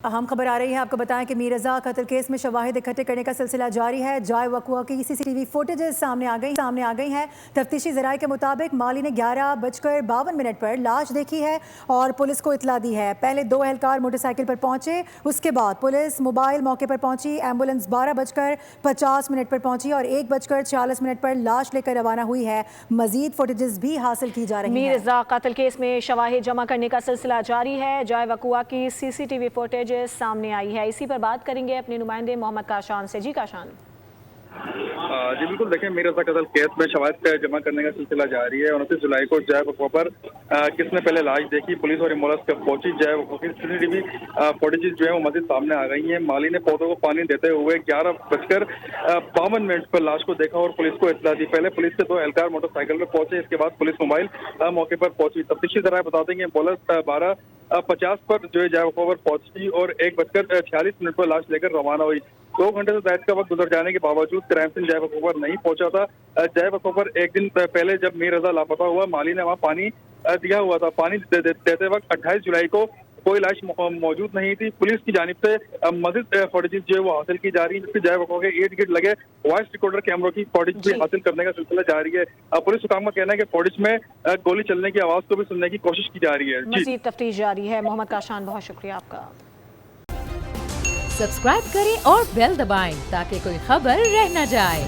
अहम खबर आ रही है। आपको बताएं कि मीर रजा कत्ल केस में शवाहिद इकट्ठे करने का सिलसिला जारी है। जाए वक़ुआ की सीसीटीवी फुटेजेस सामने आ गई हैं। तफ्तीशी ज़राए के मुताबिक माली ने 11:52 पर लाश देखी है और पुलिस को इतला दी है। पहले 2 एहलकार मोटरसाइकिल पर पहुंचे, उसके बाद पुलिस मोबाइल मौके पर पहुंची। एम्बुलेंस 12:50 पर पहुंची और 1:40 पर लाश लेकर रवाना हुई है। मजीद फुटेजेस भी हासिल की जा रही है। मीर रजा कत्ल केस में शवाहिद जमा करने का सिलसिला जारी है। जाए वक़ुआ की सीसीटीवी फुटेज सामने आई है। इसी पर बात करेंगे अपने नुमाइंदे मोहम्मद काशान से। जी काशान। जी बिल्कुल, देखें, मीर रजा कत्ल केस में शवाहिद जमा करने का सिलसिला जारी है। 29 जुलाई को जाए वक़ुआ पर किसने पहले लाश देखी, पुलिस और एम्बुलेंस कब पहुंची, जाए वक़ुआ की सीसीटीवी फुटेज जो है वो मजीद सामने आ गई हैं। माली ने पौधों को पानी देते हुए 11:52 पर लाश को देखा और पुलिस को इत्तला दी। पहले पुलिस के 2 एहलकार मोटरसाइकिल पर पहुंचे, इसके बाद पुलिस मोबाइल मौके पर पहुंची। तफ्तीशी ज़राए बताते हैं कि एम्बुलेंस 12:50 पर जो है जाए वक़ुआ पर पहुंची और 1:46 पर लाश लेकर रवाना हुई। 2 घंटे से ज्यादा का वक्त गुजर जाने के बावजूद क्राइम सीन जाए वक़ुआ पर नहीं पहुंचा था। जाए वक़ुआ पर एक दिन पहले जब मीर रजा लापता हुआ, माली ने वहां पानी दिया हुआ था। पानी देते वक्त 28 जुलाई को कोई लाश मौजूद नहीं थी। पुलिस की जानिब से मजीद फुटेज जो है वो हासिल की जा रही है, जिससे जाए वक़ुआ के इर्द गिर्द लगे वॉइस रिकॉर्डर कैमरों की फुटेज भी हासिल करने का सिलसिला जारी है। पुलिस हुकाम का कहना है कि फुटेज में गोली चलने की आवाज को भी सुनने की कोशिश की जा रही है। मजीद तफ्तीश जारी है। मोहम्मद काशान, बहुत शुक्रिया आपका। सब्सक्राइब करें और बेल दबाएं ताकि कोई खबर रह न जाए।